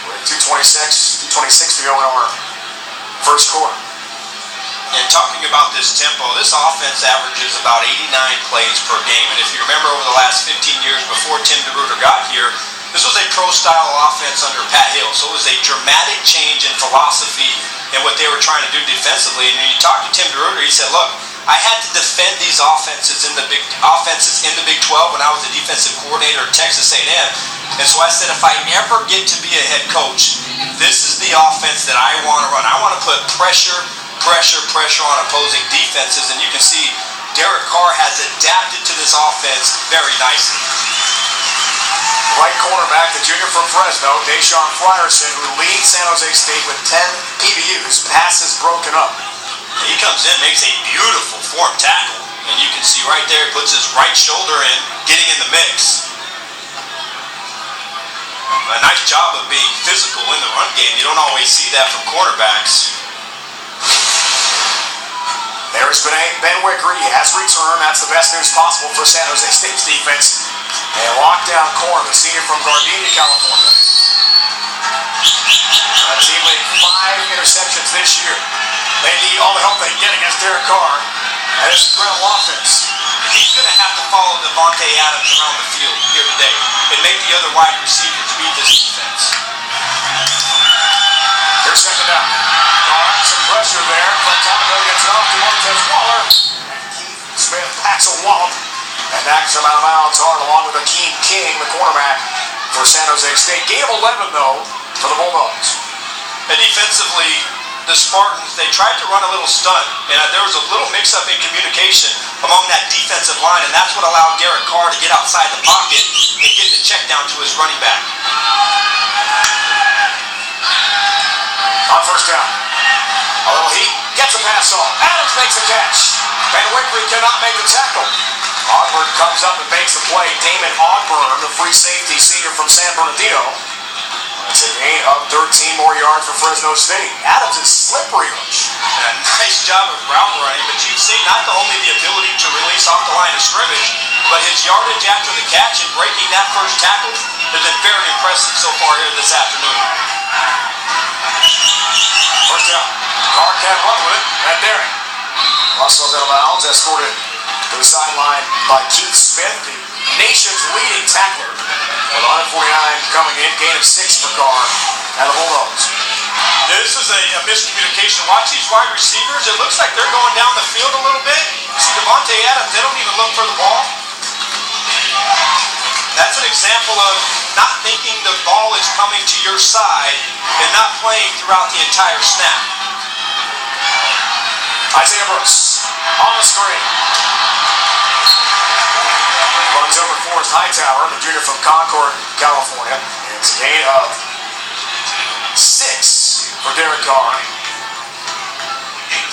We're at 2:26 to go in our first quarter. And talking about this tempo, this offense averages about 89 plays per game. And if you remember over the last 15 years before Tim DeRuyter got here, This was a pro-style offense under Pat Hill, so it was a dramatic change in philosophy and what they were trying to do defensively. And when you talk to Tim DeRuyter, he said, look, I had to defend these offenses in the Big 12 when I was the defensive coordinator at Texas A&M. And so I said, if I ever get to be a head coach, this is the offense that I want to run. I want to put pressure on opposing defenses. And you can see Derek Carr has adapted to this offense very nicely. Right cornerback, the junior from Fresno, Deshaun Frierson, who leads San Jose State with 10 PBUs, passes broken up. He comes in, makes a beautiful form tackle. And you can see right there, he puts his right shoulder in, getting in the mix. A nice job of being physical in the run game. You don't always see that from cornerbacks. There's Ben Wickery. He has returned. That's the best news possible for San Jose State's defense. And lockdown corner, the senior from Gardena, California. Team with 5 interceptions this year. They need all the help they can get against Derek Carr and his incredible offense. He's going to have to follow Devontae Adams around the field here today and make the other wide receivers beat this defense. Here's second down. Carr, some pressure there. From Taco gets it off to Montez Waller. And Keith Smith packs a wallop and knocks him out of bounds hard along with Akeem King, the cornerback for San Jose State. Gain of 11, though, for the Bulldogs. And defensively, the Spartans, they tried to run a little stunt, and there was a little mix-up in communication among that defensive line, and that's what allowed Derek Carr to get outside the pocket and get the check down to his running back. On first down, a little heat, gets a pass off. Adams makes a catch. Ben Wickery cannot make the tackle. Ogburn comes up and makes the play. Damon Ogburn, the free safety senior from San Bernardino. It's a gain of 13 more yards for Fresno State. Adams is slippery rush. And a nice job of route running, but you'd see not only the ability to release off the line of scrimmage, but his yardage after the catch and breaking that first tackle has been very impressive so far here this afternoon. First down. Carr can't run with it, and Derek. Russell's out of bounds, escorted to the sideline by Keith Smith, the nation's leading tackler. With 149 coming in, gain of 6 for Carr and the Bulldogs. This is a miscommunication. Watch these wide receivers. It looks like they're going down the field a little bit. You see Devontae Adams, they don't even look for the ball. That's an example of not thinking the ball is coming to your side and not playing throughout the entire snap. Isaiah Brooks on the screen. Runs over Forrest Hightower, the junior from Concord, California. It's a gain of 6 for Derek Carr.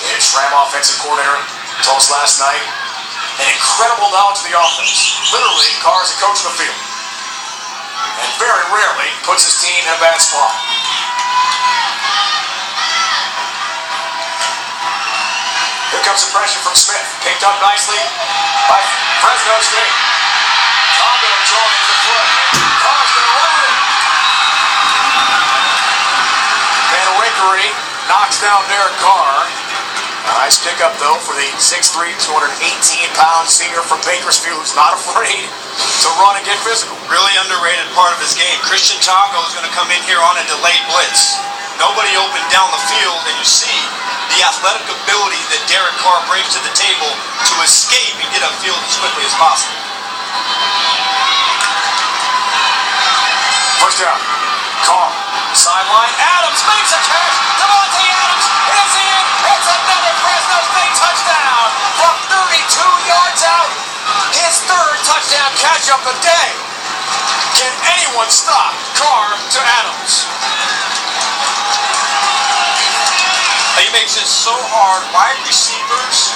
Dave Schramm, offensive coordinator, told us last night, an incredible knowledge of the offense. Literally, Carr is a coach of the field. And very rarely puts his team in a bad spot. Here comes the pressure from Smith. Picked up nicely by Fresno State. Tago joins the front. Carr's going to run with it. Ben Wickery knocks down Derek Carr. Nice pickup, though, for the 6'3", 218-pound senior from Bakersfield who's not afraid to run and get physical. Really underrated part of his game. Christian Tago is going to come in here on a delayed blitz. Nobody opened down the field, and you see the athletic ability that Derek Carr brings to the table to escape and get upfield as quickly as possible. First down. Carr. Sideline. Adams makes a catch. Devontae Adams is in. It's another Fresno State touchdown from 32 yards out. His third touchdown catch of the day. Can anyone stop Carr to Adams? He makes it so hard. Wide receivers,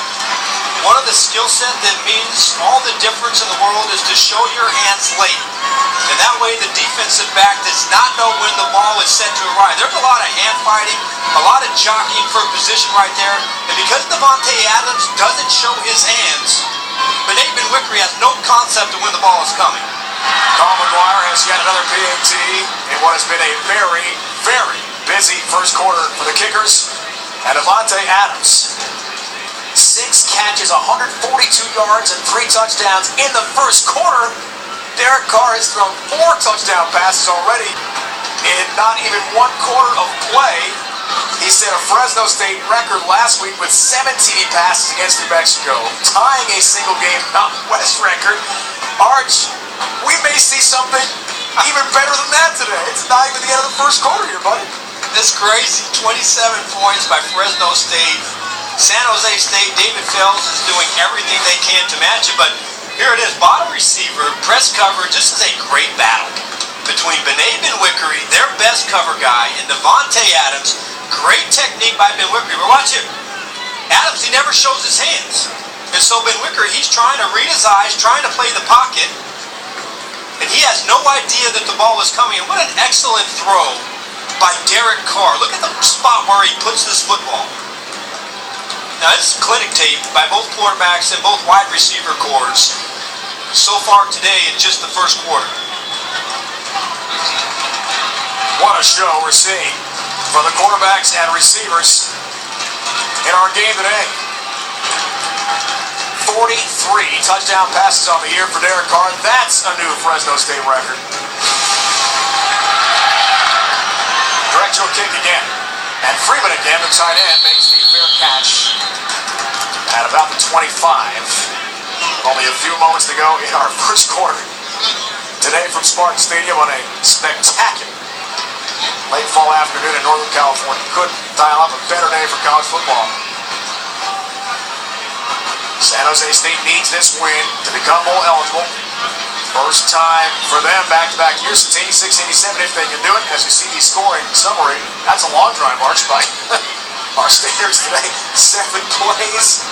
one of the skill set that means all the difference in the world is to show your hands late. And that way the defensive back does not know when the ball is set to arrive. There's a lot of hand fighting, a lot of jockeying for position right there. And because Devontae Adams doesn't show his hands, Ben Wickery has no concept of when the ball is coming. Carl McGuire has yet another PAT in what has been a very, very busy first quarter for the Kickers. And Devontae Adams, 6 catches, 142 yards, and 3 touchdowns in the first quarter. Derek Carr has thrown 4 touchdown passes already in not even 1 quarter of play. He set a Fresno State record last week with 7 TD passes against New Mexico, tying a single-game Mountain West record. Arch, we may see something even better than that today. It's not even the end of the first quarter here, buddy. It's crazy. 27 points by Fresno State. San Jose State, David Fells is doing everything they can to match it, but here it is. Bottom receiver, press cover. This is a great battle between Benet Benwickery, their best cover guy, and Devontae Adams. Great technique by Benwickery. But watch it. Adams, he never shows his hands. And so Benwickery, he's trying to read his eyes, trying to play the pocket. And he has no idea that the ball is coming. And what an excellent throw by Derek Carr. Look at the spot where he puts this football. Now, this is clinic tape by both quarterbacks and both wide receiver cores so far today in just the first quarter. What a show we're seeing for the quarterbacks and receivers in our game today. 43 touchdown passes on the year for Derek Carr. That's a new Fresno State record. Directional kick again. And Freeman again, the tight end, makes the fair catch at about the 25. Only a few moments to go in our first quarter. Today from Spartan Stadium on a spectacular late fall afternoon in Northern California. Couldn't dial up a better day for college football. San Jose State needs this win to become bowl eligible. First time for them back-to-back years since 86-87 if they can do it. As you see the scoring summary, that's a long drive march by our Staters today. 7 plays.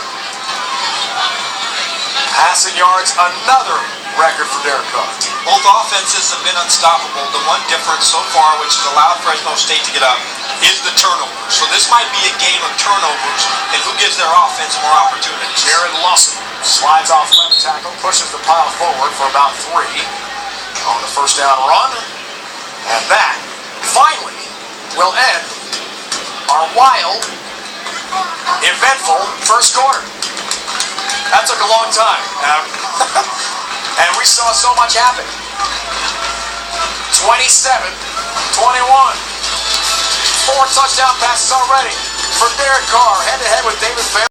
Passing yards, another record for Derek Carr. Both offenses have been unstoppable. The one difference so far, which has allowed Fresno State to get up, is the turnover. So this might be a game of turnovers, and who gives their offense more opportunities? Jared Lawson slides off left tackle, pushes the pile forward for about 3 on the first down run. And that, finally, will end our wild, eventful first quarter. That took a long time. And we saw so much happen. 27, 21. 4 touchdown passes already for Derek Carr, head-to-head with David Fair.